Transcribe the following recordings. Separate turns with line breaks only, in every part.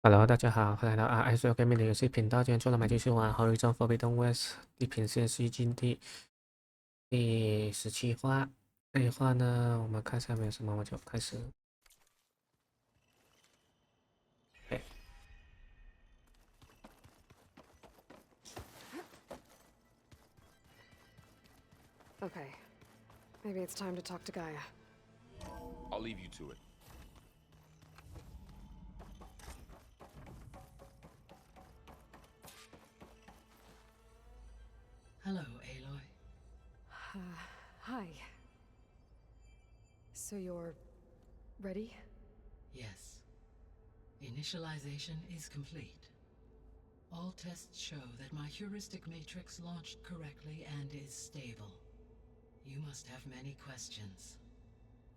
Hello，大家好，欢迎来到ASOGAMING 的游戏频道。今天做了买继续玩《后一种 Forbidden West 地平线西域禁地第17话。这一话呢，我们看下面有什么，我就开始。哎，Okay,
maybe it's time to talk to Gaia.
I'll leave you to it.
Hello, Aloy.
Hi. So you're ready?
Yes. Initialization is complete. All tests show that my heuristic matrix launched correctly and is stable. You must have many questions.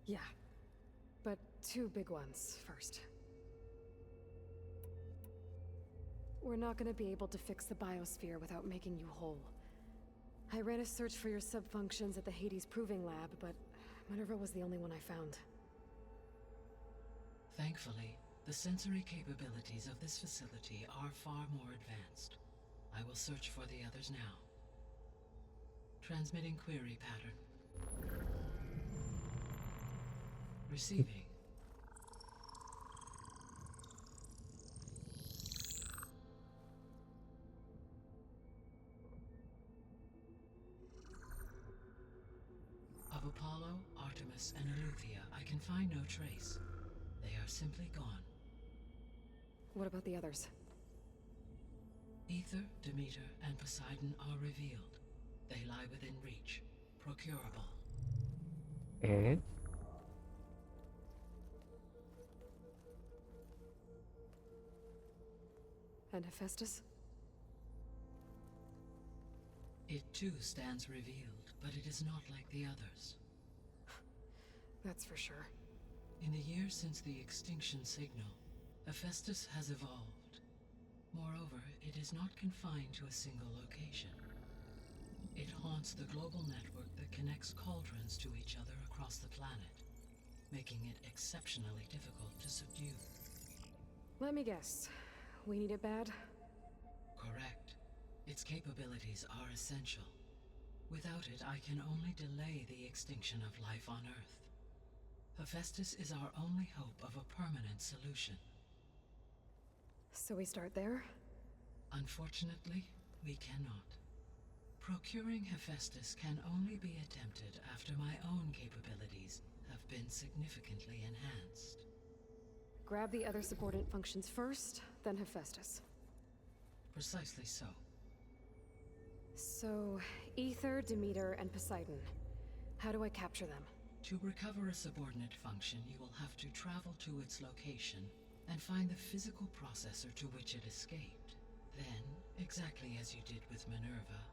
Yeah. But two big ones first. We're not gonna be able to fix the biosphere without making you whole. I ran a search for your subfunctions at the Hades Proving Lab, but Minerva was the only one I found.
Thankfully, the sensory capabilities of this facility are far more advanced. I will search for the others now. Transmitting query pattern. Receiving. Of Apollo, Artemis, and Eleuthia, I can find no trace. They are simply gone.
What about the others?
Ether, Demeter, and Poseidon are revealed. They lie within reach, procurable.
哎，And
Hephaestus?
It too stands revealed, but it is not like the others.
That's for sure.
In the years since the extinction signal, Hephaestus has evolved. Moreover, it is not confined to a single location. It haunts the global network that connects cauldrons to each other across the planet, making it exceptionally difficult to subdue.
Let me guess. We need it bad?
Correct. Its capabilities are essential. Without it, I can only delay the extinction of life on Earth. Hephaestus is our only hope of a permanent solution.
So we start there?
Unfortunately, we cannot. Procuring Hephaestus can only be attempted after my own capabilities have been significantly enhanced.
Grab the other subordinate functions first, then Hephaestus.
Precisely so.
So, Ether, Demeter, and Poseidon. How do I capture them?
To recover a subordinate function, you will have to travel to its location and find the physical processor to which it escaped. Then, exactly as you did with Minerva,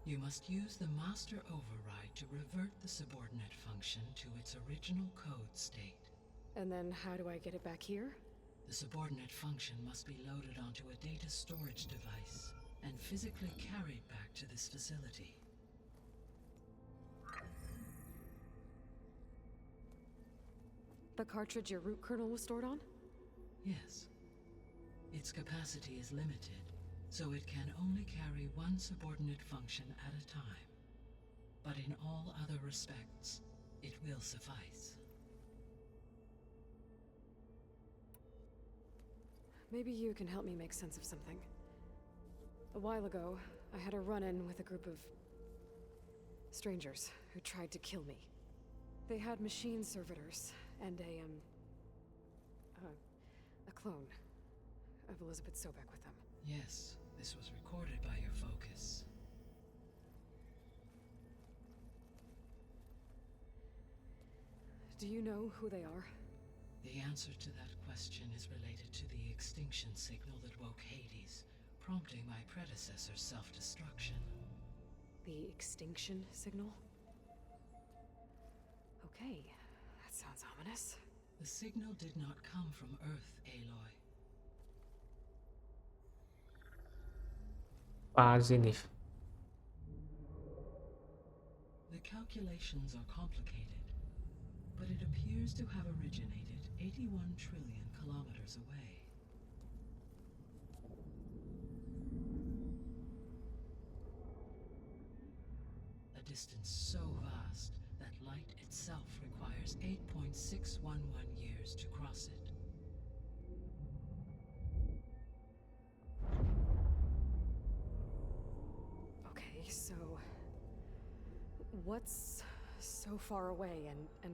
you must use the master override to revert the subordinate function to its original code state.
And then how do I get it back here?
The subordinate function must be loaded onto a data storage device and physically carried back to this facility.
The cartridge your root kernel was stored on?
Yes. Its capacity is limited, so it can only carry one subordinate function at a time. But in all other respects, it will suffice.
Maybe you can help me make sense of something. A while ago, I had a run-in with a group of strangers who tried to kill me. They had machine servitors and a clone of Elizabeth Sobek with them.
Yes, this was recorded by your focus.
Do you know who they are?
The answer to that question is related to the extinction signal that woke Hades, prompting my predecessor's self-destruction.
The extinction signal? Okay, that sounds ominous.
The signal did not come from Earth, Aloy.
巴西尼，
The calculations are complicated, but it appears to have originated 81 trillion kilometers away. distance so vast that light itself requires 8.611 years to cross it.
Okay, so what's so far away and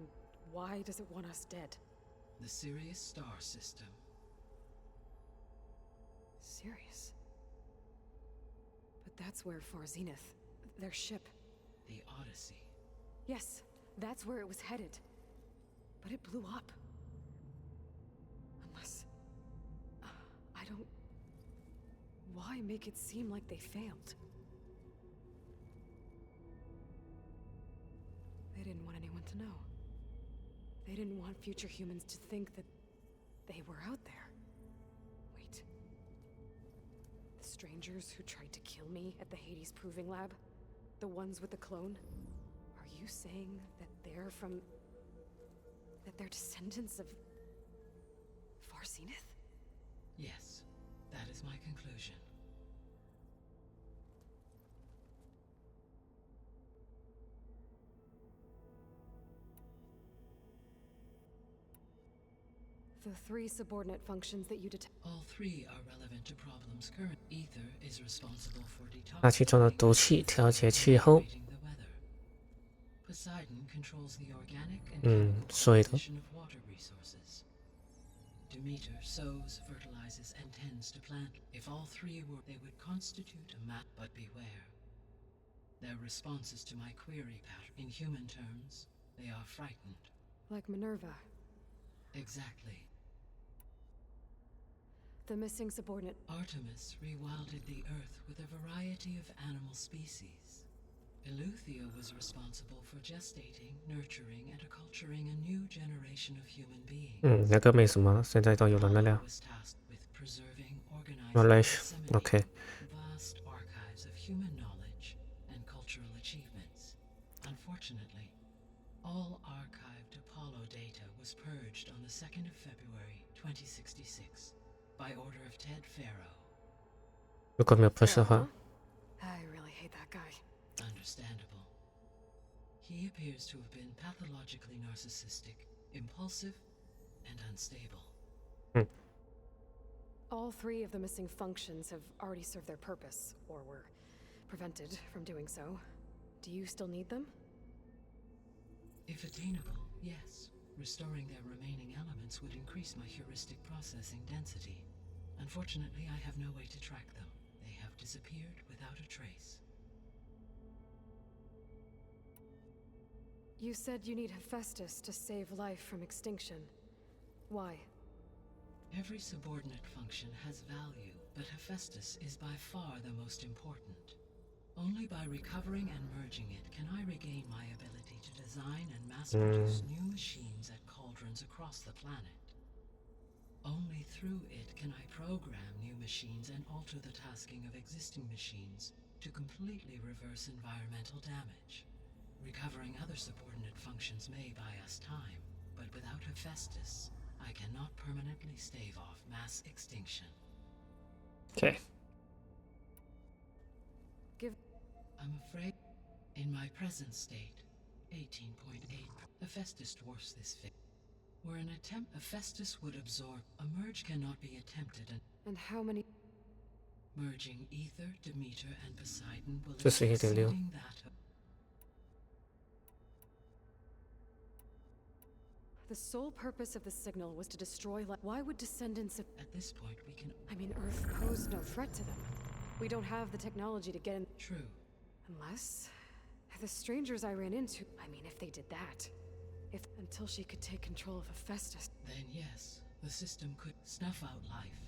why does it want us dead?
The Sirius star system.
Sirius? But that's where Far Zenith, their ship.
The Odyssey.
Yes, that's where it was headed. But it blew up. Unless... I don't... Why make it seem like they failed? They didn't want anyone to know. They didn't want future humans to think that they were out there. Wait. The strangers who tried to kill me at the Hades Proving Lab? The ones with the clone? Are you saying that they're from... that they're descendants of... Far Zenith?
Yes, that is my conclusion.
The three subordinate functions that you detect...
All three are relevant to problems current. Ether is responsible for
那其中的毒气调节气候，
detoxifying the weather. Poseidon controls the organic and chemical
所以的
composition of water resources. Demeter sows, fertilizes, and tends to plant. If all three were, they would constitute a map. But beware. Their responses to my query pattern. In human terms, they are frightened.
Like Minerva.
Exactly.
The missing subordinate...
Artemis rewilded the Earth with a variety of animal species. Eleuthia was responsible for gestating, nurturing, and acculturating a new generation of human beings.
那个没什么，现在都有人了
Aloy
了。
was tasked with preserving, organizing, and
Knowledge,
disseminating
okay.
vast archives of human knowledge and cultural achievements. Unfortunately, all archived Apollo data was purged on the 2nd of February, 2066, by order of Ted Faro.
如果没有 push 的
Huh?
话，
I really hate that guy.
Understandable. He appears to have been pathologically narcissistic, impulsive, and unstable.
All three of the missing functions have already served their purpose, or were prevented from doing so. Do you still need them?
If attainable, yes. Restoring their remaining elements would increase my heuristic processing density. Unfortunately, I have no way to track them. They have disappeared without a trace.
You said you need Hephaestus to save life from extinction. Why?
Every subordinate function has value, but Hephaestus is by far the most important. Only by recovering and merging it can I regain my ability to design and mass-produce new machines at cauldrons across the planet. Only through it can I program new machines and alter the tasking of existing machines to completely reverse environmental damage. Recovering other subordinate functions may buy us time, but without Hephaestus, I cannot permanently stave off mass extinction.
OK，
I'm afraid, in my present state, 18.8, Hephaestus dwarfs this figure. Were an attempt, Hephaestus would absorb. A merge cannot be attempted, and
And how many...
merging Ether, Demeter, and Poseidon will
Just
be
exceeding
exceeding that of...
The sole purpose of the signal was to destroy life. Why would descendants of...
At this point, we can...
I mean, Earth posed no threat to them. We don't have the technology to get in...
True.
Unless... The strangers I ran into... I mean, if they did that... If... Until she could take control of Hephaestus.
Then yes, the system could snuff out life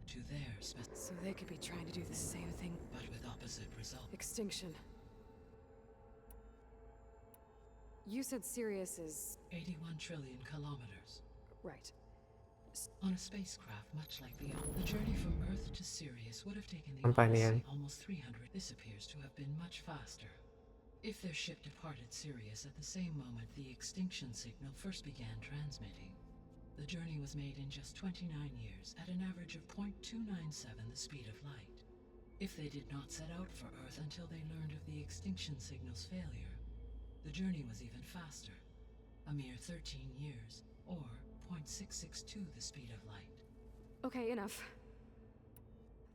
to their
So they could be trying to do the same thing.
but with opposite result.
Extinction. You said Sirius is...
81 trillion kilometers.
Right.
On a spacecraft much like the journey from Earth to Sirius would have taken the
100
Odyssey
年
almost 300. This appears to have been much faster. If their ship departed Sirius at the same moment the extinction signal first began transmitting, the journey was made in just 29 years at an average of 0.297 the speed of light. if they did not set out for Earth until they learned of the extinction signal's failure. The journey was even faster, a mere 13 years, or 0.662 the speed of light.
Okay, enough.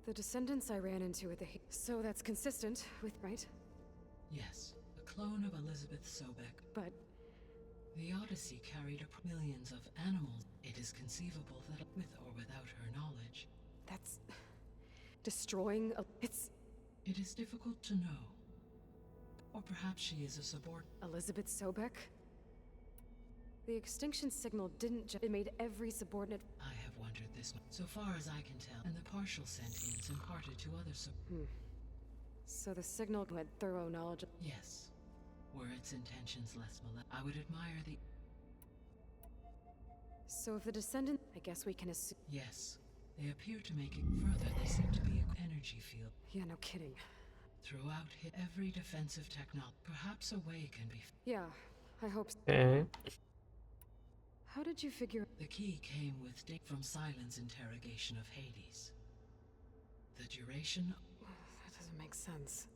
The descendants I ran into at the... So that's consistent with, right?
Yes, a clone of Elizabeth Sobek.
But...
The Odyssey carried millions of animals. It is conceivable that, with or without her knowledge...
That's... destroying a... It's...
It is difficult to know. Or perhaps she is a subordinate.
Elizabeth Sobek? The extinction signal didn't it made every subordinate...
I have wondered this so far as I can tell, and the partial sentience imparted to other
So the signal had thorough knowledge of...
Yes. Were its intentions less I would admire the...
So if the descendant... I guess we can assume...
Yes. They appear to make it further. They seem to be an energy field.
Yeah, no kidding.
Throughout every defensive technology, perhaps a way can be...
Yeah, I hope so. How did you figure...
The key came with from Silence interrogation of Hades. The duration...
That doesn't make sense.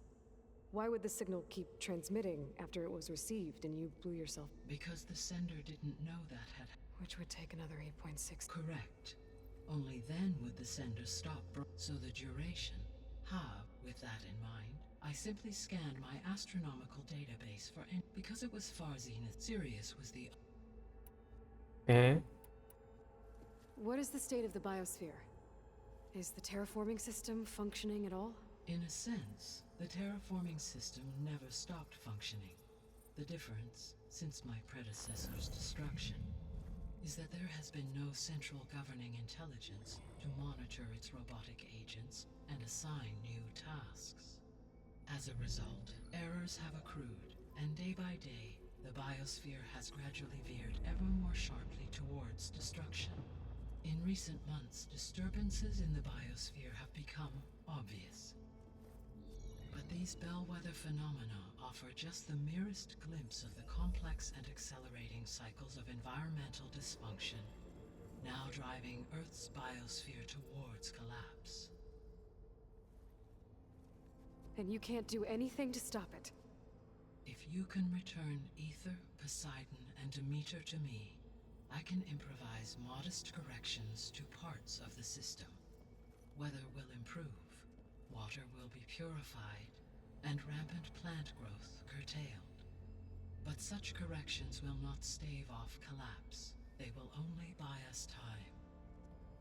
Why would the signal keep transmitting after it was received and you blew yourself?
Because the sender didn't know that had...
Which would take another 8.6...
Correct. Only then would the sender stop. So the duration... with that in mind, I simply scanned my astronomical database for... Because it was far zenith. Sirius was the...
What is the state of the biosphere? Is the terraforming system functioning at all?
In a sense, the terraforming system never stopped functioning. The difference, since my predecessor's destruction, is that there has been no central governing intelligence to monitor its robotic agents and assign new tasks. As a result, errors have accrued, and day by day, the biosphere has gradually veered ever more sharply towards destruction. In recent months, disturbances in the biosphere have become obvious. But these bellwether phenomena offer just the merest glimpse of the complex and accelerating cycles of environmental dysfunction, now driving Earth's biosphere towards collapse.
And you can't do anything to stop it?
If you can return Ether, Poseidon, and Demeter to me, I can improvise modest corrections to parts of the system. Weather will improve, water will be purified, and rampant plant growth curtailed. But such corrections will not stave off collapse. They will only buy us time.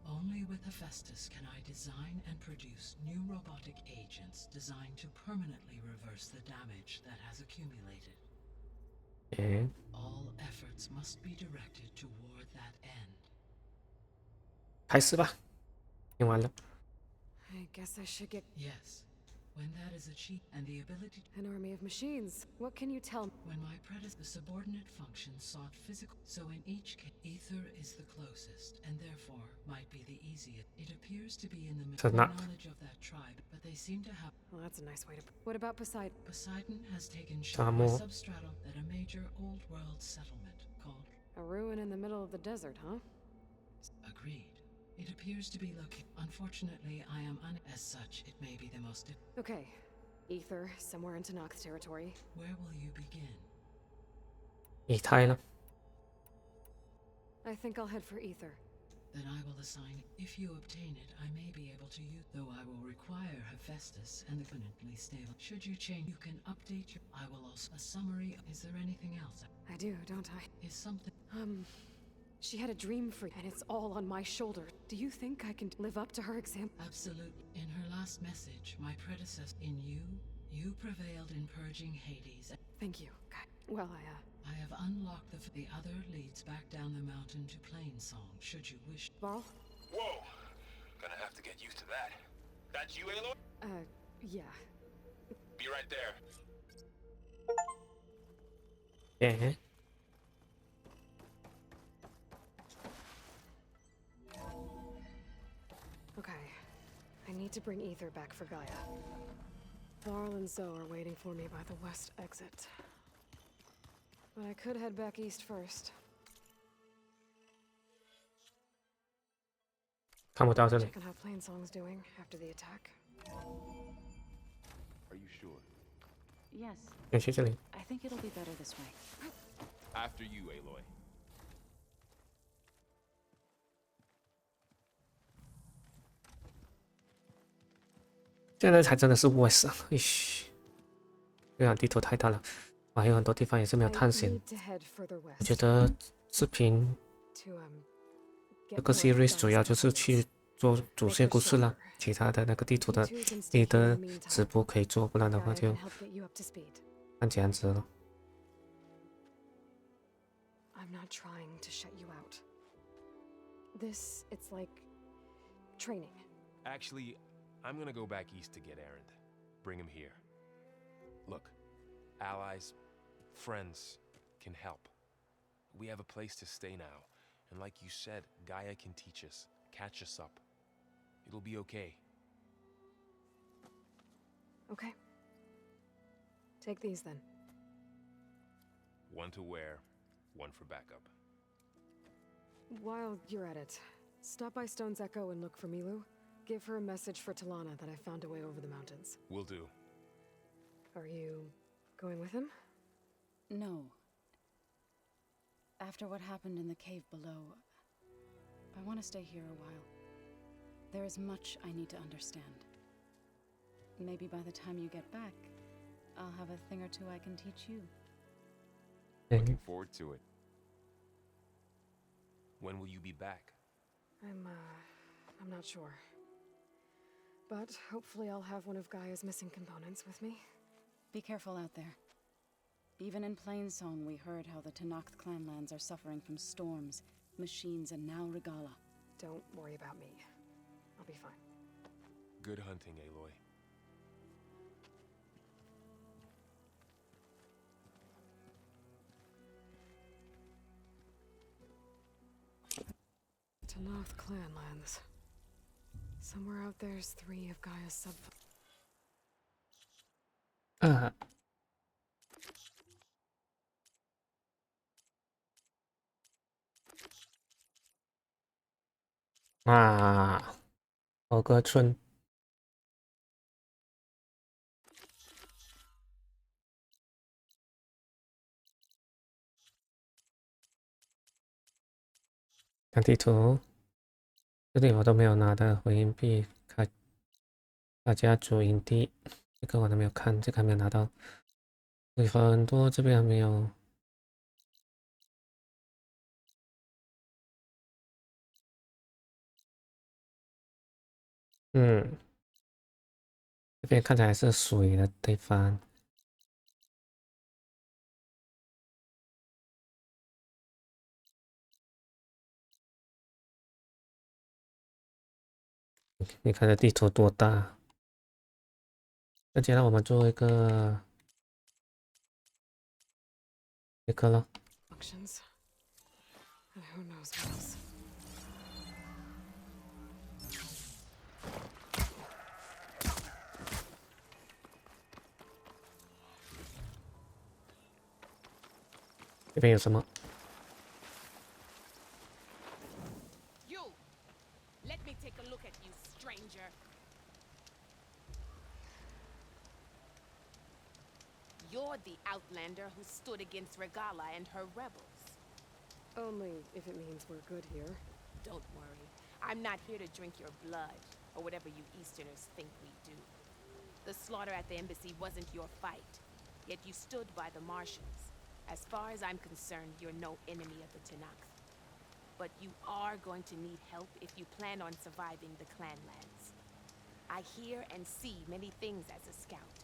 Only with Hephaestus can I design and produce new robotic agents designed to permanently reverse the damage that has accumulated. All efforts must be directed toward that end.
开始吧，听完了。
I guess I should get...
Yes. When that is achieved, and the ability to...
An army of machines. What can you tell me?
When my predecessor, the subordinate function sought physical... So in each case, Ether is the closest, and therefore might be the easiest. It appears to be in the knowledge of that tribe, but they seem to have...
Well, that's a nice way to... What about Poseidon?
Poseidon has taken shape by substratum at a major old world settlement called...
A ruin in the middle of the desert, huh?
Agreed. It appears to be located. Unfortunately, I am as such, it may be the most...
Okay. Ether, somewhere in Tanakh territory.
Where will you begin?
以太了。
I think I'll head for Ether.
Then I will assign... If you obtain it, I may be able to use... Though I will require Hephaestus and the permanently stable. Should you change, you can update your... I will also... A summary... Is there anything else?
I do, don't I?
Is something...
She had a dream for you, and it's all on my shoulder. Do you think I can live up to her example?
Absolutely. In her last message, my predecessor... In you prevailed in purging Hades.
Thank you. God. Well,
I have unlocked the other leads back down the mountain to Plainsong, should you wish.
Varl?
Whoa! Gonna have to get used to that. That's you, Aloy?
Yeah.
Be right there.
เอ๊ะ
Okay. I need to bring Ether back for Gaia. Varl and Zoe are waiting for me by the west exit. But I could head back east first.
看不到这里。
Check on how Plainsong's doing after the attack.
sure?
Yes,
先去这里。
I think it'll be better this way.
After you, Aloy.
现在才真的是 West 啊！咦，这样地图太大了，我还有很多地方也是没有
I
探险。
need to head further
我觉
west
得视频
to
这
get
个
more
series
Aloy's
主要就是去
components.
做主线故事了，其他的那个地图的
You two can stay
你
here
的
in the
直
meantime.
播可以做，不然的
Gaia
话就
can help get you up to speed.
看这样子了。
I'm not trying to shut you out. This, it's like training.
Actually, I'm gonna go back east to get Erend. Bring him here. Look, allies, friends can help. We have a place to stay now. And like you said, Gaia can teach us, catch us up. It'll be okay.
Okay. Take these then.
One to wear, one for backup.
While you're at it, stop by Stone's Echo and look for Milu. Give her a message for Talana that I found a way over the mountains.
Will do.
Are you going with him?
No. After what happened in the cave below, I want to stay here a while. There is much I need to understand. Maybe by the time you get back, I'll have a thing or two I can teach you.
Looking forward to it. When will you be back?
I'm not sure. But hopefully I'll have one of Gaia's missing components with me.
Be careful out there. Even in Plainsong, we heard how the Tenakth clanlands are suffering from storms, machines, and now Regala.
Don't worry about me. I'll be fine.
Good hunting, Aloy.
Tenakth clanlands. Somewhere out there's 3 of Gaia's sub...
啊，某个村。看地图，这里我都没有拿的回音壁，卡家族营地，这个我都没有看，这个还没有拿到。有很多这边还没有。这边看起来是水的地方。你看这地图多大？那接下来我们做一个了。
functions. And who knows what else.
这边有什么？
You! Let me take a look at you, stranger. You're the outlander who stood against Regala and her rebels.
Only if it means we're good here.
Don't worry. I'm not here to drink your blood, or whatever you Easterners think we do. The slaughter at the embassy wasn't your fight, yet you stood by the Martians. As far as I'm concerned, you're no enemy of the Tenakth. But you are going to need help if you plan on surviving the clanlands. I hear and see many things as a scout.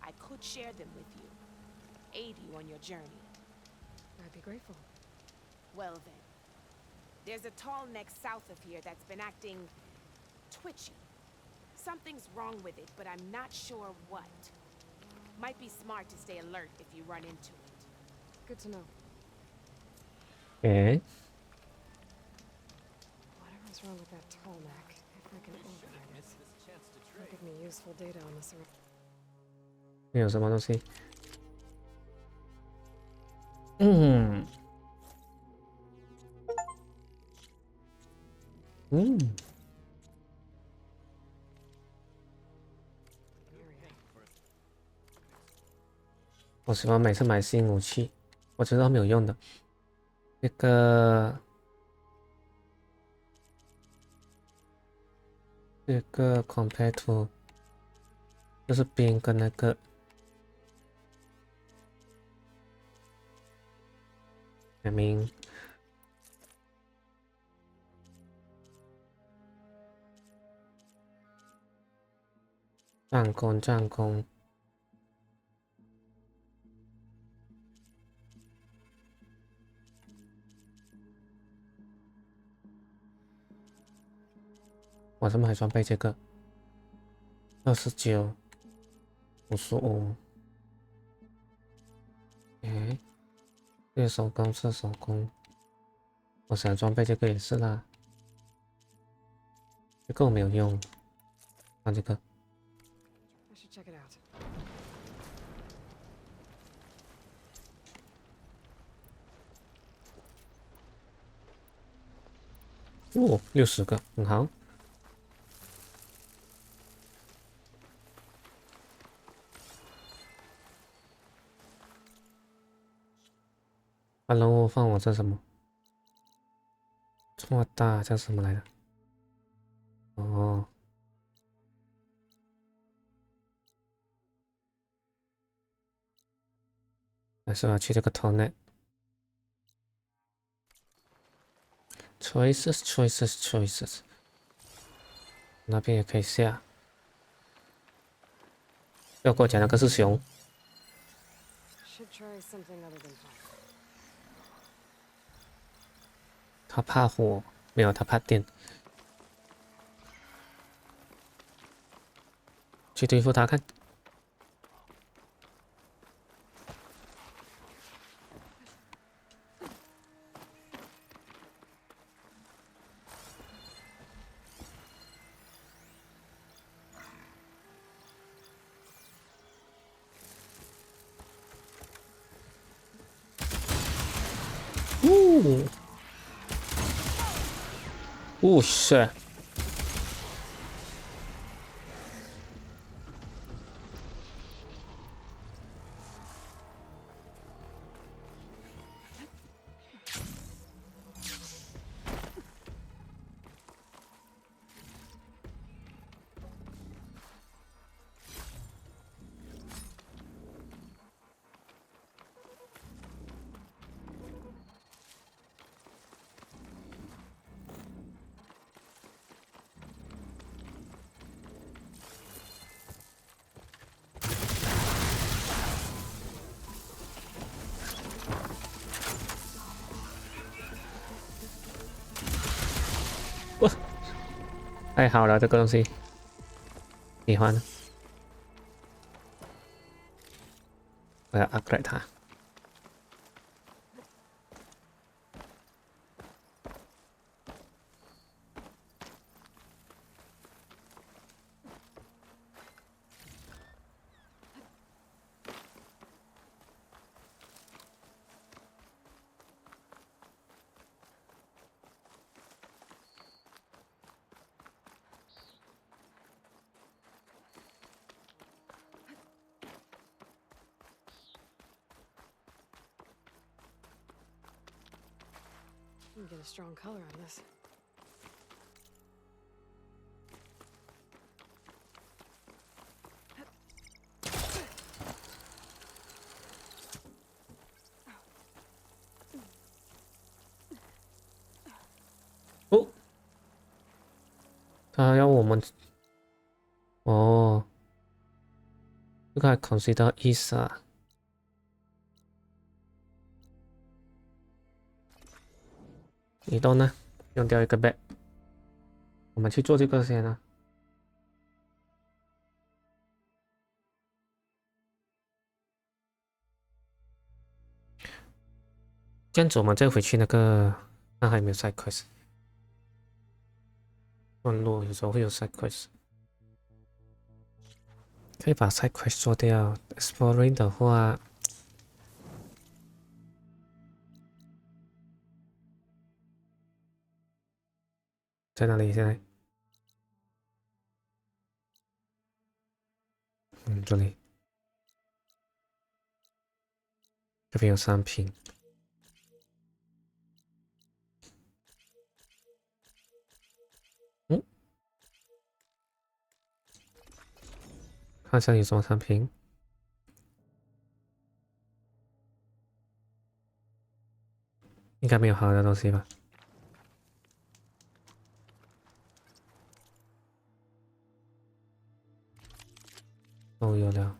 I could share them with you, aid you on your journey.
I'd be grateful.
Well then, there's a tall neck south of here that's been acting twitchy. Something's wrong with it, but I'm not sure what. Might be smart to stay alert if you run into it.
Good to know.
诶，
Whatever's wrong with that tall neck, if I can override it, it'll give me useful data on this.
没有什么东西。我喜欢每次买新武器，我知道没有用的。这个compare to 就是兵跟那个明明战功。我怎么还装备这个？29、55。诶，这手工是手工，我想装备这个也是啦。这个我没有用，换这个。
I should check it out.
哦，60个，很好。Hello，放我这什么？这么大，这是什么来的？哦，还是要去这个头呢。choices，那边也可以下。不要跟我讲那个是熊，
Should try something other than fire.
他怕火，没有，他怕电。去对付他看。是。哇，太好了，这个东西，喜欢。我要 upgrade 它。
You can get a strong color on this.
哦，他要我们，哦，这个还 consider east 啊。移动呢？用掉一个 bed。我们去做这个先啊。这样子我们再回去那个，那还有没有 side quest？段落有时候会有 side quest， 可以把 side quest 做掉。exploring 的话，在哪里？现在？这里。这边有3瓶。看一下有什么产品。应该没有好的东西吧？哦，有了。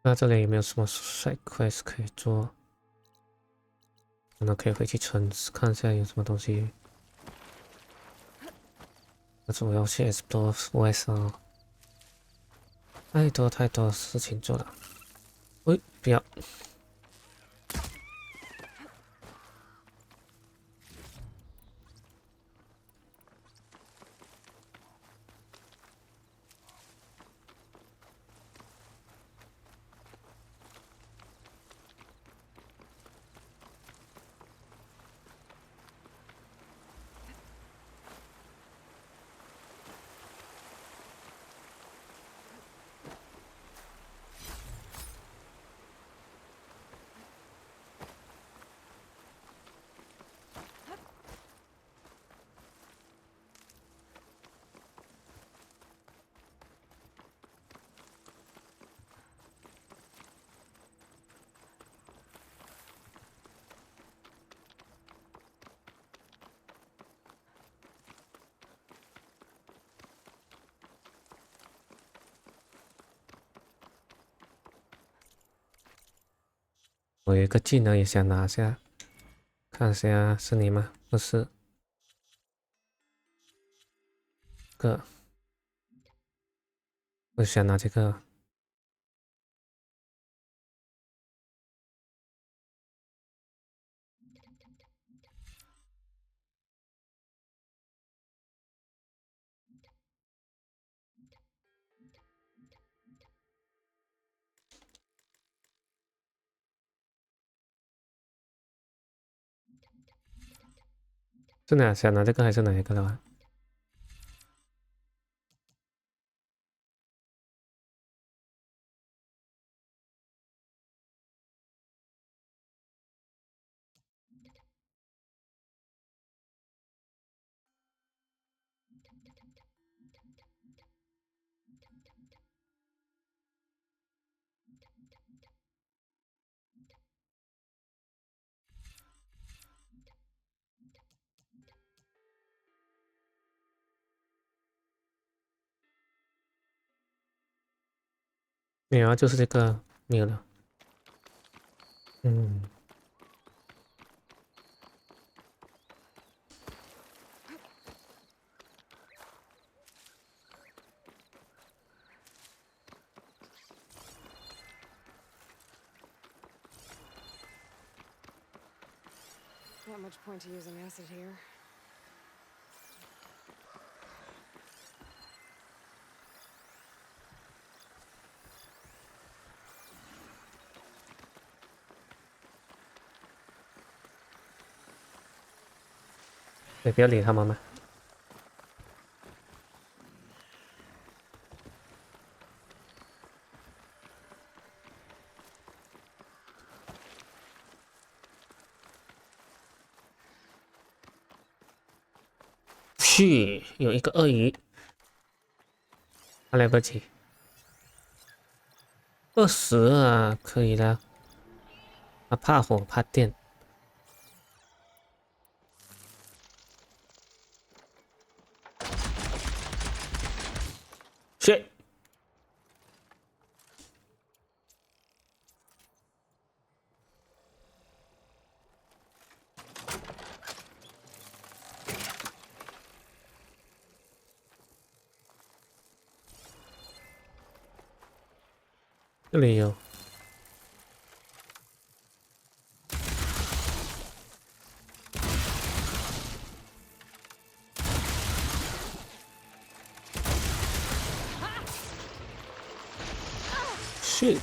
那这里有没有什么 side quest 可以做？可能可以回去城市看一下有什么东西。但是我要去 explore west 啊，太多事情做了。喂，不要。我有一个技能也想拿下，看一下是你吗？不是，我想拿这个。是想拿这个还是哪一个的话？没有啊，就是这个没有了。嗯，Not
much point to using acid here.
你不要理他们嘛。去，有一个鳄鱼，还来不及。20啊，可以的。他怕火怕电。去。这里有。去。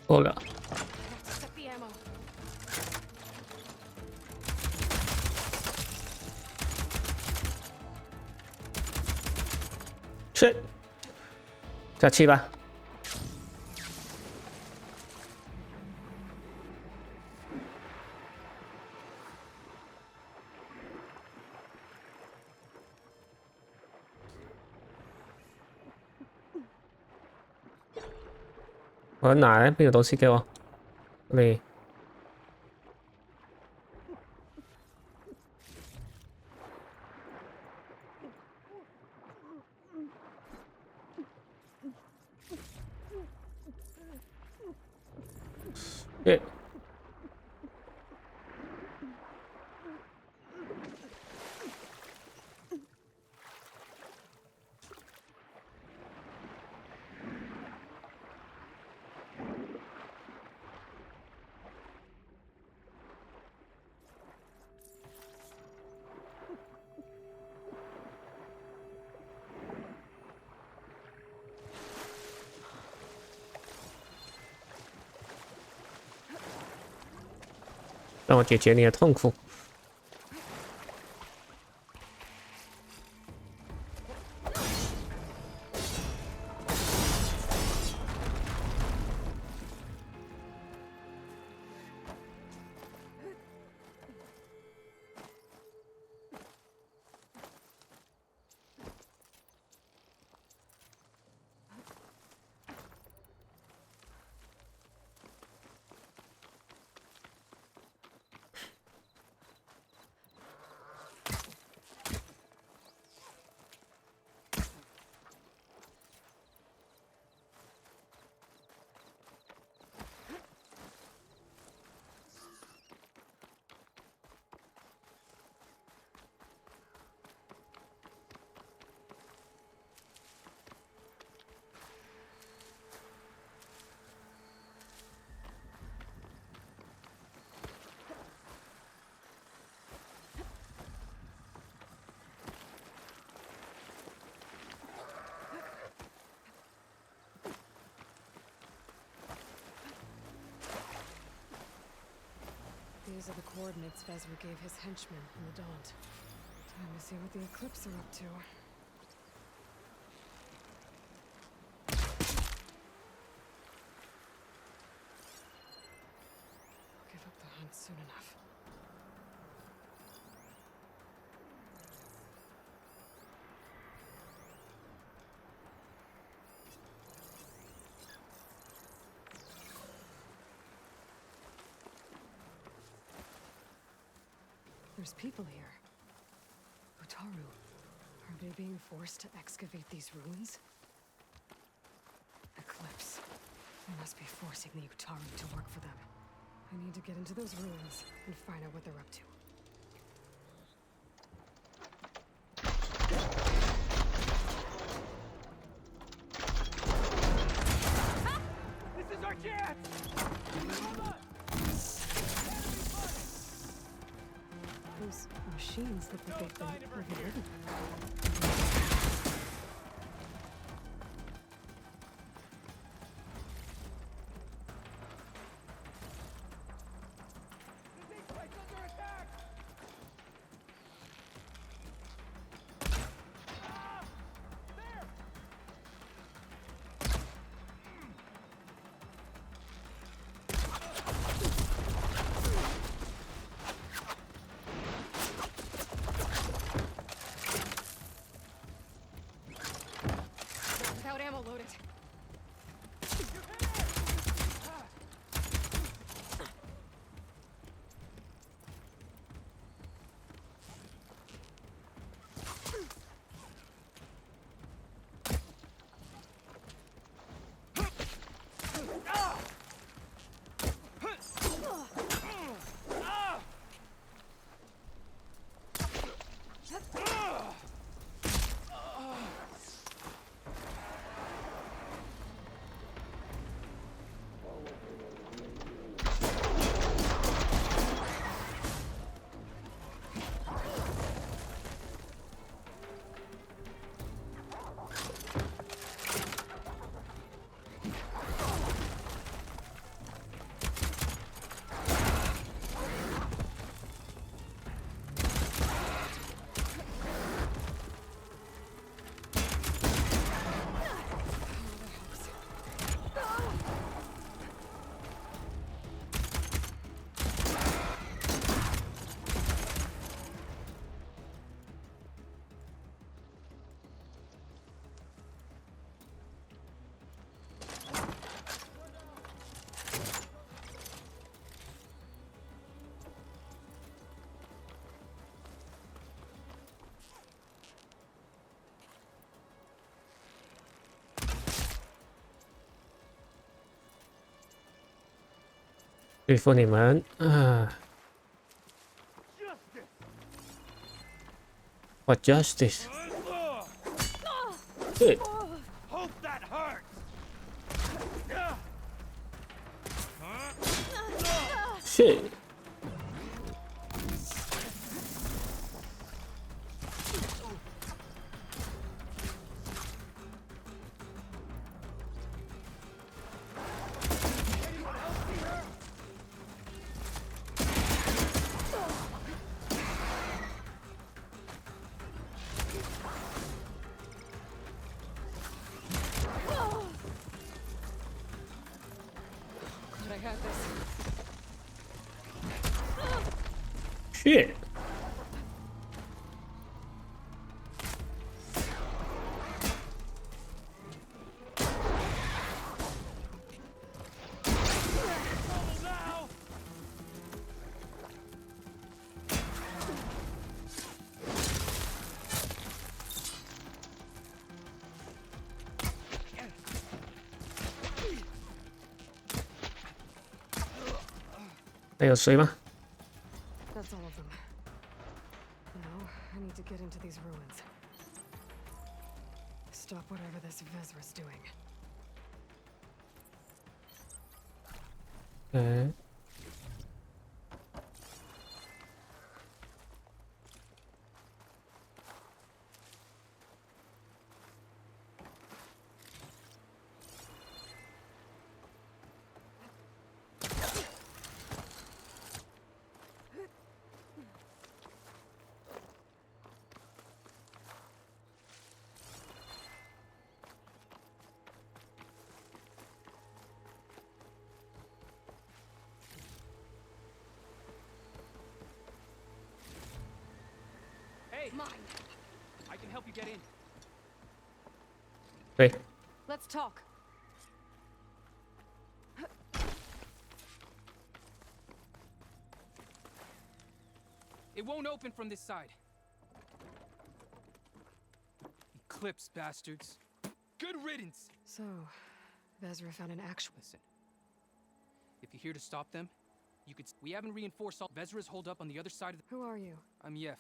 够了。
Check the ammo.
去，加气吧。我喺哪咧？邊度倒司機喎？你誒让我解决你的痛苦。
These are the coordinates Vezra gave his henchmen in the Daunt. Time to see what the Eclipse are up to. I'll give up the hunt soon enough. There's people here. Utaru. Are they being forced to excavate these ruins? Eclipse. They must be forcing the Utari to work for them. I need to get into those ruins and find out what they're up to.
This is our chance!
Those machines look like they've been overridden. Without ammo loaded.
对付你们啊 ！What justice？ 对，
Hope that hurts!
是。
Glad I had this.
Shit.
Now!
还有谁吗？
That's all of them. Now, I need to get into these ruins. Stop whatever this Vezra's doing.
嗯。
Hey,
Mine.
I can help you get in.
对，
Let's talk.
It won't open from this side. Eclipse, bastards. Good riddance.
So, Vezra found an actual.
Listen. If you're here to stop them, you could. We haven't reinforced all. Vezra's holed up on the other side of the.
Who are you?
I'm Yef.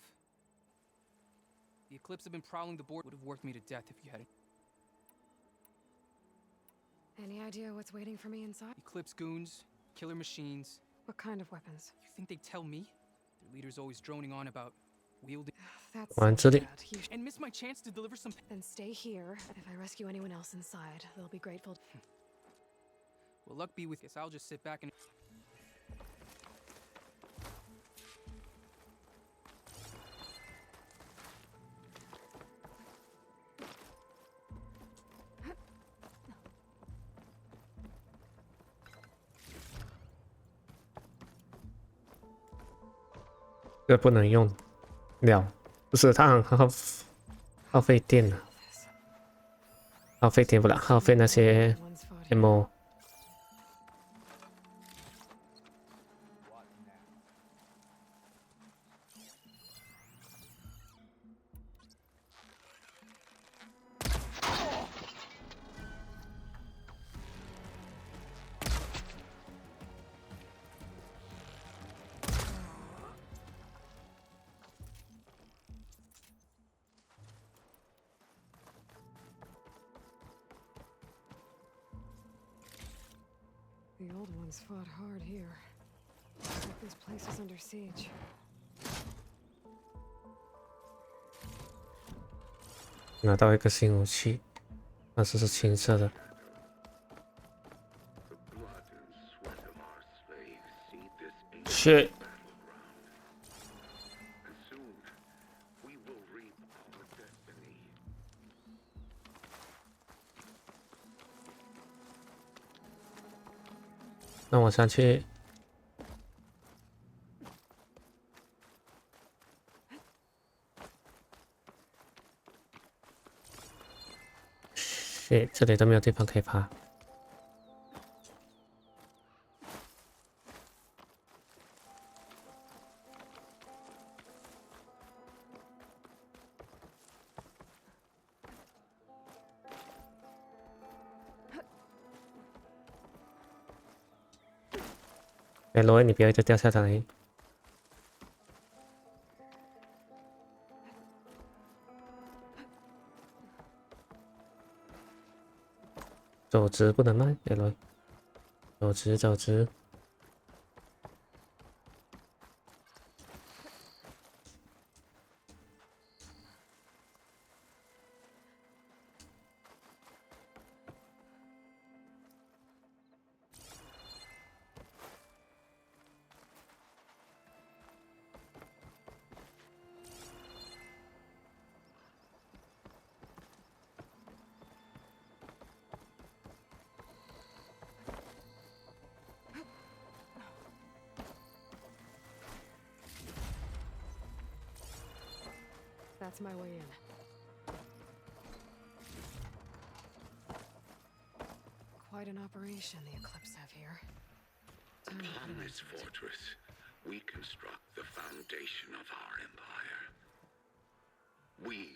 The Eclipse have been prowling the board. Would have worked me to death if you hadn't.
Any idea what's waiting for me inside?
Eclipse goons, killer machines.
What kind of weapons?
You think they'd tell me? Their leader's always droning on about wielding.
That's
Well,
so
actually-
bad. You
And miss my chance to deliver some.
then stay here. If I rescue anyone else inside, they'll be grateful.
Well, luck be with us. I'll just sit back and.
这不能用了，不是它很耗费电啊，耗费电不了，耗费那些
One's fought here.
ammo。The
old ones fought hard here. Looks like this place is under siege.
拿到一个新武器，但是是青色的。 shit。 那我上去。这里都没有地方可以爬。哎，罗恩，你不要一直掉下来。走直不能慢，哎，罗恩，走直，走直。
That's my way in. Quite an operation the Eclipse have here. Time to put
Upon
an
this
end to it.
fortress, we construct the foundation of our empire. We,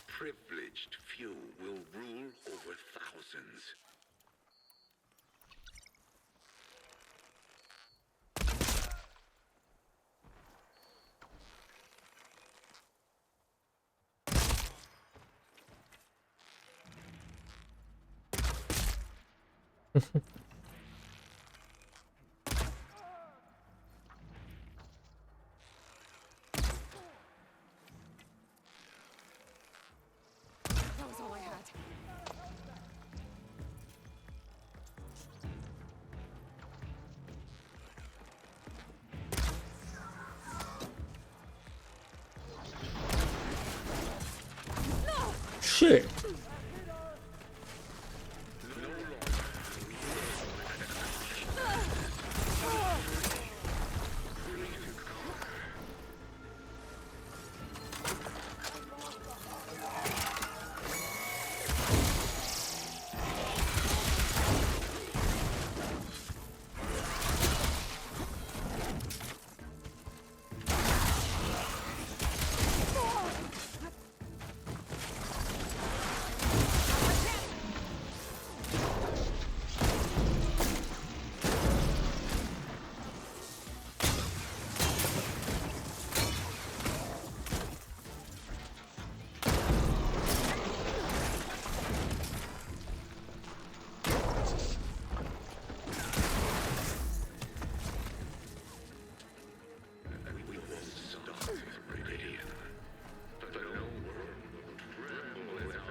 privileged few, will rule over thousands.
That was all I had.
shit。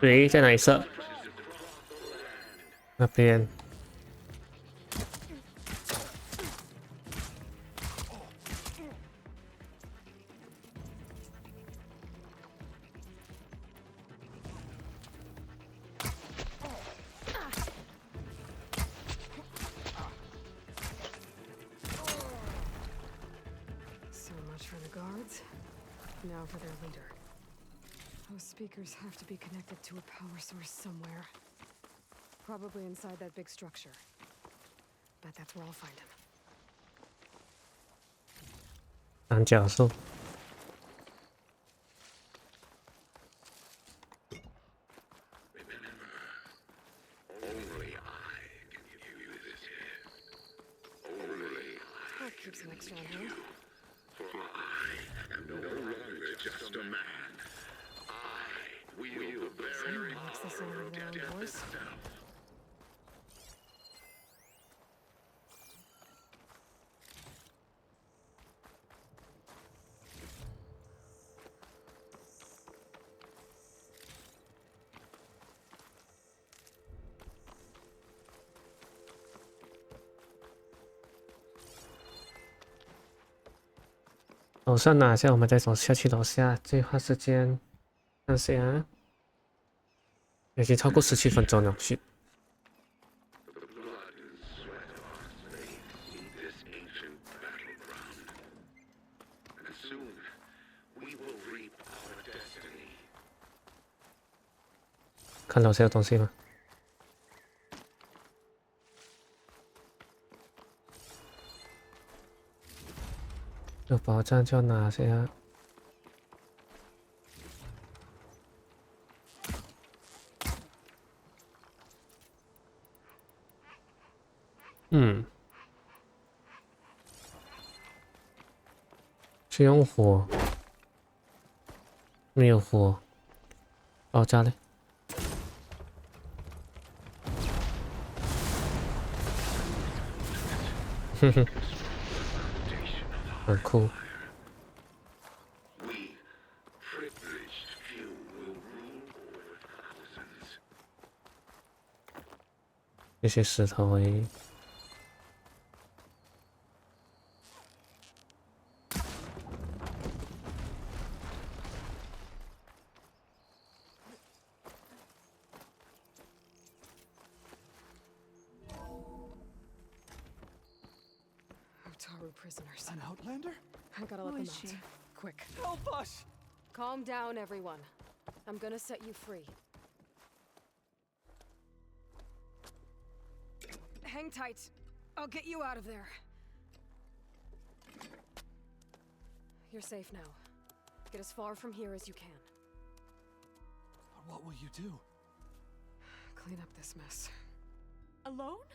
诶，在哪一侧？那边。
So much for the guards. Now for their leader. Those speakers have to be connected to a power source somewhere. Probably inside that big structure. Bet that's where I'll find him.
三角兽。
Only I can give you this gift. Only I
That keeps him extra on hand.
For I am no longer just a man. I wield the very
Someone likes the sound
power
of
of
their own
death
voice.
itself.
楼上拿下，我们再走下去楼下。最花时间，看下，已经超过17分钟了。去，
The blood and sweat of our slaves in this ancient battleground. And soon, we will reap our destiny.
看楼下有东西吗？有宝藏就拿下。是用火，没有火，爆炸嘞。哼哼，很酷。
We, privileged few, will rule over thousands.
这些石头而已。
Otaru prisoners.
An outlander?
I gotta let them out. Quick.
Help us!
Calm down, everyone. I'm gonna set you free. Hang tight. I'll get you out of there. You're safe now. Get as far from here as you can.
But what will you do?
Clean up this mess.
Alone?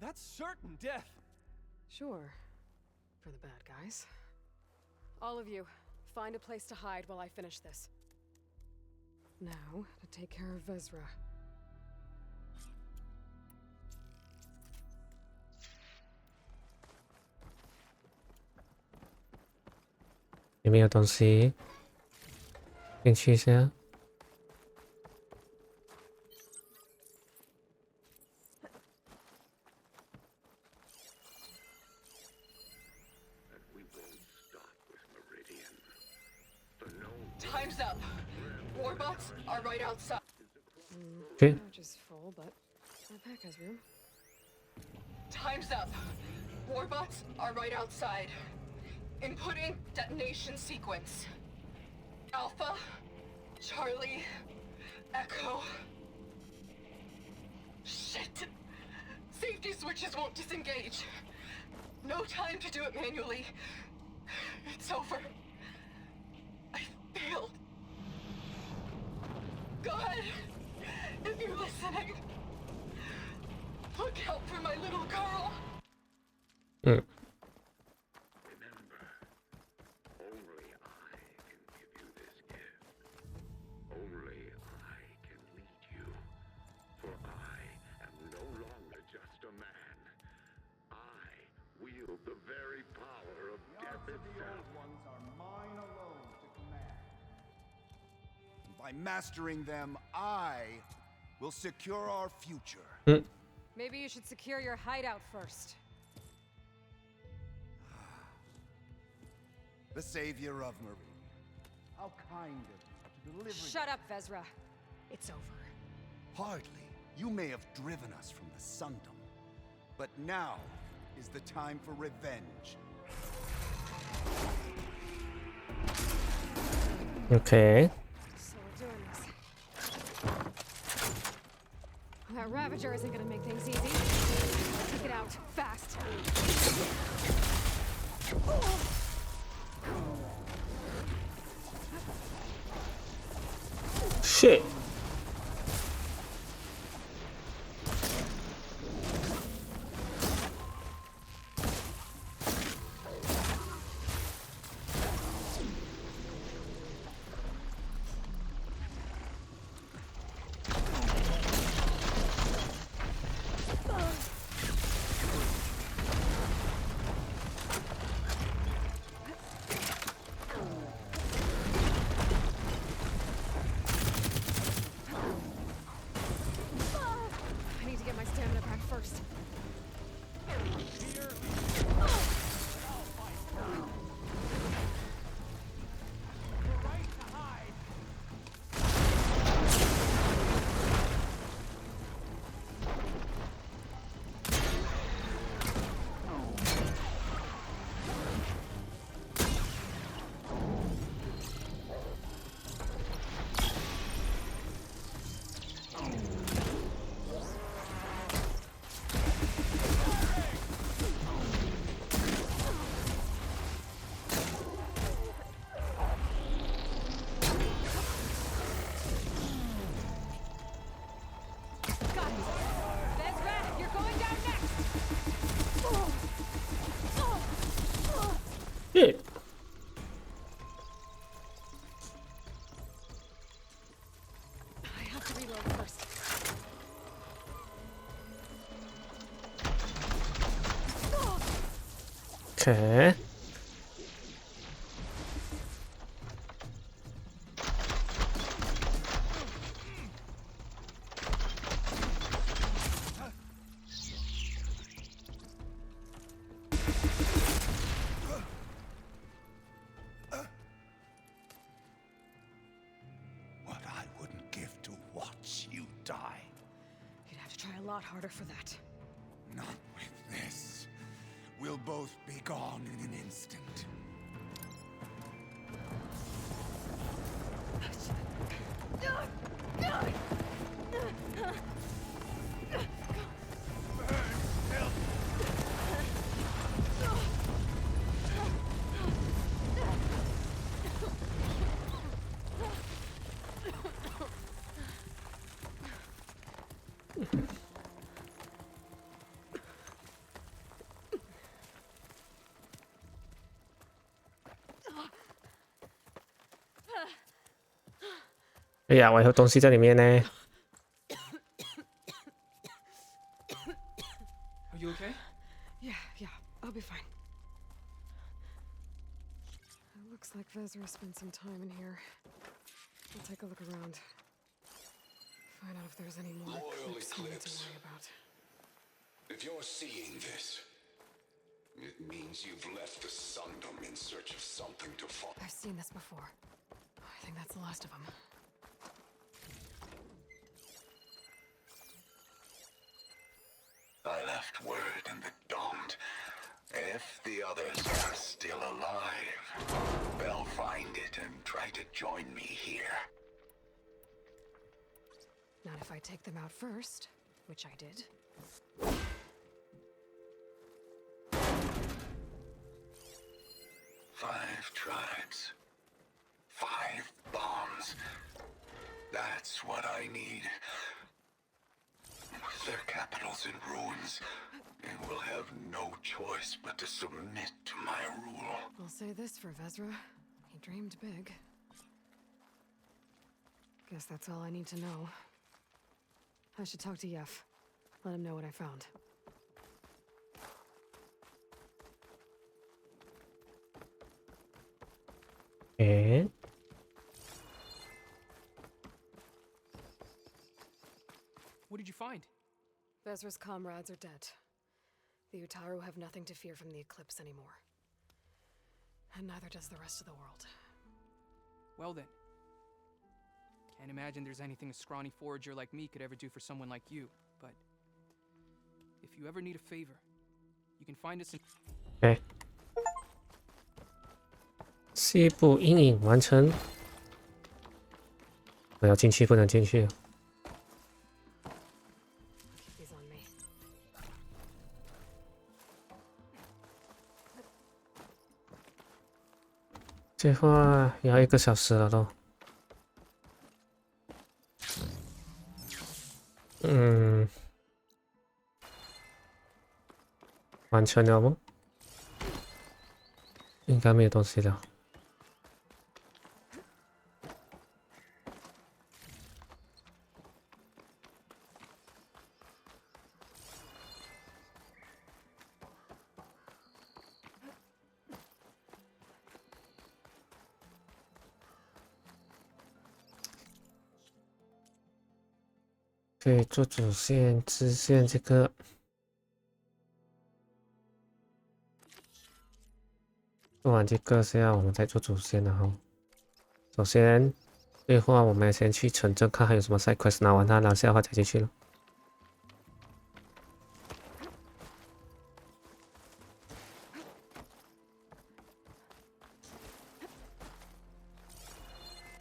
That's certain death.
Sure. For the bad guys. All of you, find a place to hide while I finish this. Now, to take care of Vezra.
里面有东西，进去一下。
Time's up. Warbots are right outside.
Okay.
Which is full, but my pack has room.
Time's up. Warbots are right outside. Inputting detonation sequence. Alpha, Charlie, Echo. Shit! Safety switches won't disengage. No time to do it manually. It's over. I failed. God, if you're listening, look out for my little girl.
Remember, only I can give you this gift. Only I can lead you. For I am no longer just a man. I wield the very power of death itself.
Ones are mine alone to command. By mastering them, I will secure our future.
Maybe you should secure your hideout first.
The savior of Marie. How kind of you to deliver.
Shut up, Vezra. It's over.
Hardly. You may have driven us from the Sundom, but now is the time for revenge.
Okay.
So we're doing this. That Ravager isn't gonna make things easy. Take it out, fast.
Shit.
I need to get my stamina back first. Got it. Vezra, you're going down next.
Shit.
I have to reload first.
Okay.
What I wouldn't give to watch you die.
You'd have to try a lot harder for that.
Not with this. We'll both be gone in an instant.
Eh呀，我有东西在里面呢。
Are you okay?
Yeah, I'll be fine. It looks like Vezra spent some time in here. I'll take a look around. Find out if there's any more
Loyal
clips we need to
eclipse.
worry about.
If you're seeing this, it means you've left the Sundom in search of something to follow.
I've seen this before. I think that's the last of them.
I left word in the Domed. If the others are still alive, they'll find it and try to join me here.
Not if I take them out first, which I did.
5 tribes. 5 bombs. That's what I need. With their capitals in ruins, they will have no choice but to submit to my rule.
I'll say this for Vezra. He dreamed big. Guess that's all I need to know. I should talk to Yef. Let him know what I found.
Okay.
find?
Vezra's comrades are dead. The Utaru have nothing to fear from the eclipse anymore. And neither does the rest of the world.
Well then. Can't imagine there's anything a scrawny forager like me could ever do for someone like you, but if you ever need a favor, you can find us in...
OK， 西部阴影完成。我要进去，不能进去。
Keep these on me.
这话也要1个小时了都。完成了不？应该没有东西了。可以做主线、支线这个。做完这个是要我们再做主线的哈。首先，这话我们先去城镇看还有什么 side quest， 拿完它，拿下的话才进去了。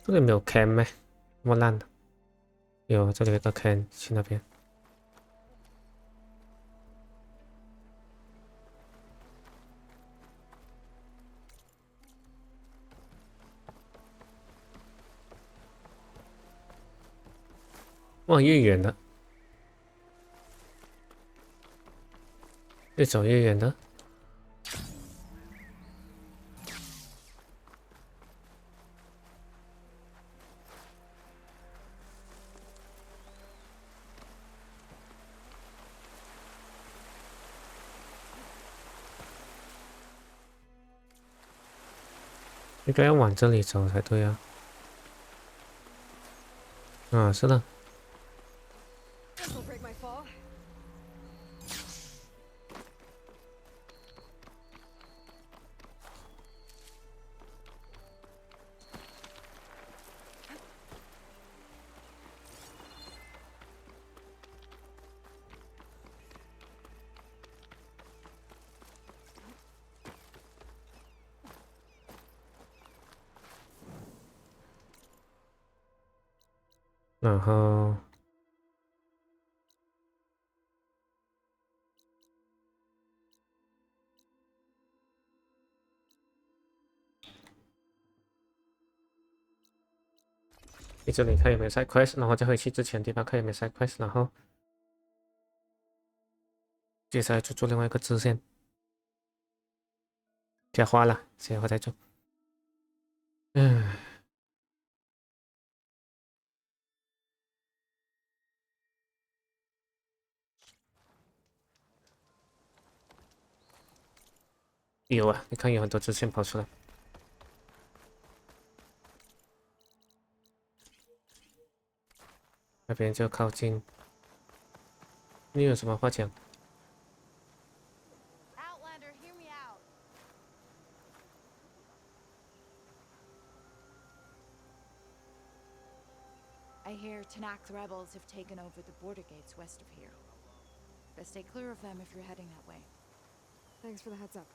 这里没有 camp 咩？那么烂的。有，这里有个 camp， 去那边。哇，越远了，越走越远了。应该要往这里走才对啊。啊，是的。
This'll break my fall.
然后去这里看有没有 side quest， 然后再回去之前的地方看有没有 side quest， 然后接下来就做另外一个支线。先花了，先花再做。有啊，你看有很多支线跑出来。那边就靠近。你有什么话讲？
Outlander, hear me out. I hear Tanakh rebels have taken over the border gates west of here. Best stay clear of them if you're heading that way.
Thanks for the heads up.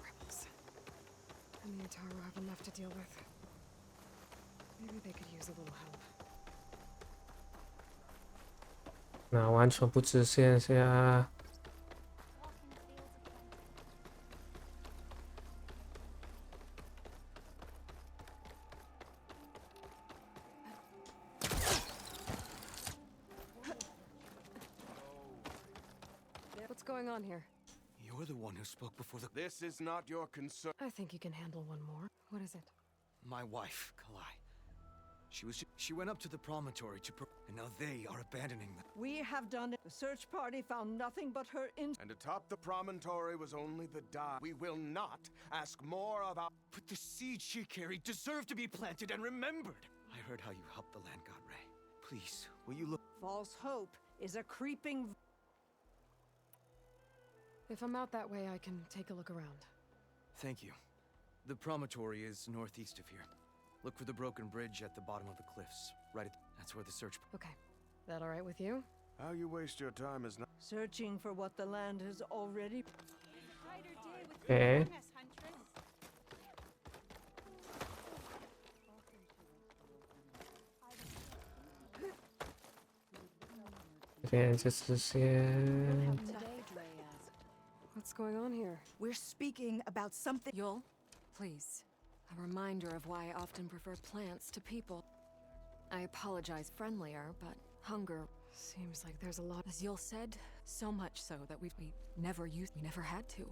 Rebels. And the Utaru have enough to deal with. Maybe they could use a little help.
拿完全部支线下。
What's going on here?
You're the one who spoke before the...
This is not your concern.
I think you can handle one more. What is it?
My wife, Kalai. She went up to the promontory to and now they are abandoning them.
We have done it. The search party found nothing but her
And atop the promontory was only the die. We will not ask more of our...
But the seed she carried deserved to be planted and remembered. I heard how you helped the land god Ray. Please, will you look?
False hope is a creeping.
If I'm out that way, I can take a look around.
Thank you. The promontory is northeast of here. Look for the broken bridge at the bottom of the cliffs. That's where the search.
Okay. That all right with you?
How you waste your time is not
Searching for what the land has already.
Okay.
What's going on here?
We're speaking about something.
Yul, please. A reminder of why I often prefer plants to people. I apologize friendlier, but hunger seems like there's a lot. As Yul said, so much so that we never had to.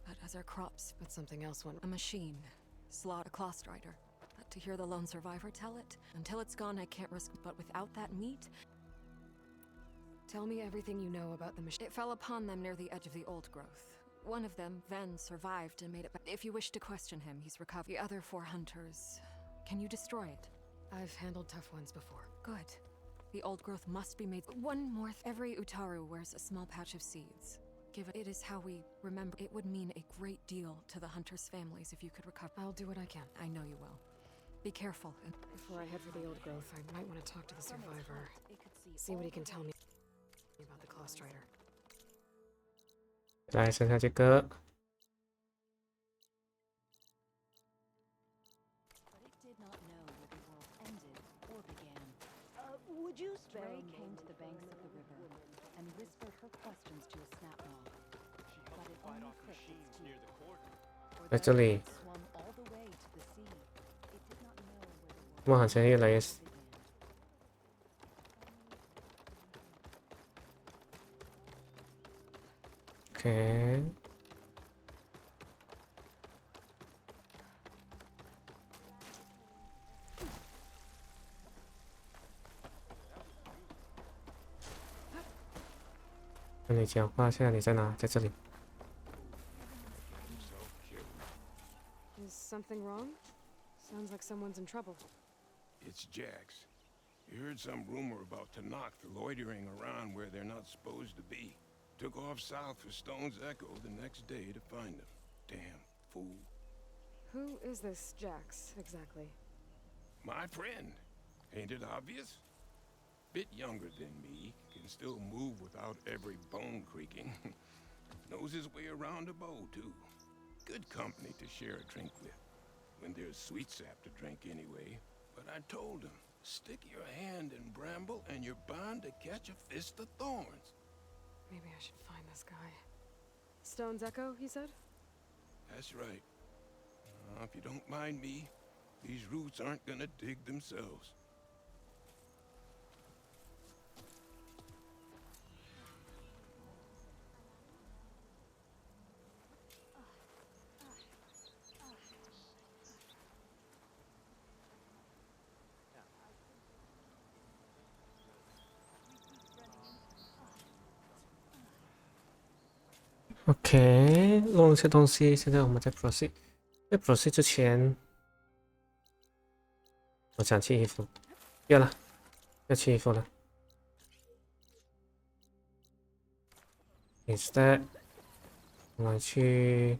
But as our crops, but something else went. A machine, slaughter a cloth strider. But to hear the lone survivor tell it, until it's gone, I can't risk. But without that meat, tell me everything you know about the machine. It fell upon them near the edge of the old growth. One of them, Ven, survived and made it back. If you wish to question him, he's recovered. The other 4 hunters, can you destroy it? I've handled tough ones before. Good. The old growth must be made. One more. Every Utaru wears a small patch of seeds. It is how we remember. It would mean a great deal to the hunters' families if you could recover. I'll do what I can. I know you will. Be careful. Before I head for the old growth, I might want to talk to the survivor. See what he can tell me about the cloth strider.
来，剩下这个。
Would you spare Ray came to the banks of the river and whispered her questions to a snap mall. But it only clicked its teeth.
在这里。
Swum all the way to the sea. It did not know where the
我好像越来越。OK。跟你讲话，现在你在哪？在这里。
Is something wrong? Sounds like someone's in trouble.
It's Jax. You heard some rumor about Tanakh loitering around where they're not supposed to be. Took off south for Stone's Echo the next day to find them. Damn fool.
Who is this Jax, exactly?
My friend. Ain't it obvious? Bit younger than me, can still move without every bone creaking. Knows his way around a bow, too. Good company to share a drink with. When there's sweet sap to drink anyway. But I told him, stick your hand in bramble and you're bound to catch a fist of thorns.
Maybe I should find this guy. Stone's Echo, he said?
That's right. If you don't mind me, these roots aren't gonna dig themselves.
OK， 弄一些东西。现在我们在 proceed， 在 proceed 之前，我想去衣服，要了，要去衣服了。Instead， 我们去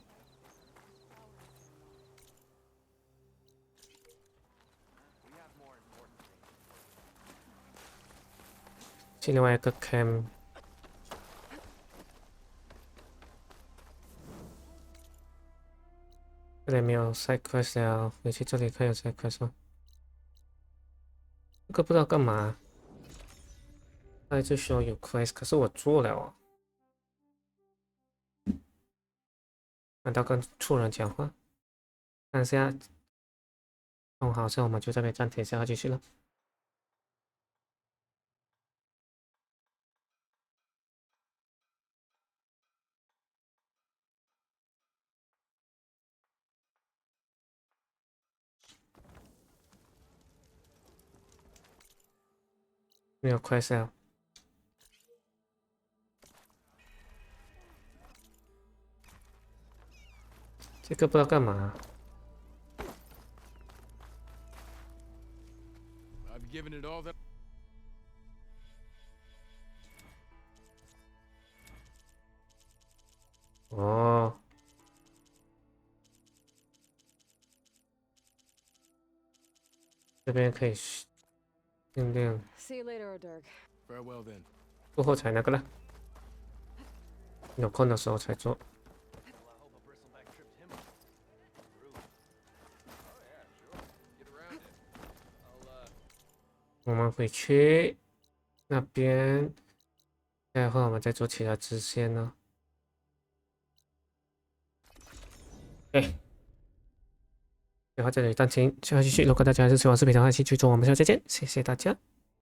另外一个 camp。这里没有 side quest 了，回去这里看有 side quest 吗？这个不知道干嘛，他一直说有 quest， 可是我做了哦。难道跟畜人讲话？看一下，哦，好像我们就这边暂停一下，继续了。没有 quest 了。这个不知道干嘛。这边可以训练，
See you later, O'Dirk.
Farewell then.
过后才那个了，有空的时候才做。我们回去那边，待会我们再做其他支线呢。哎，电话这里暂停，下继续。如果大家还是喜欢视频的话，请记住我们下期再见，谢谢大家。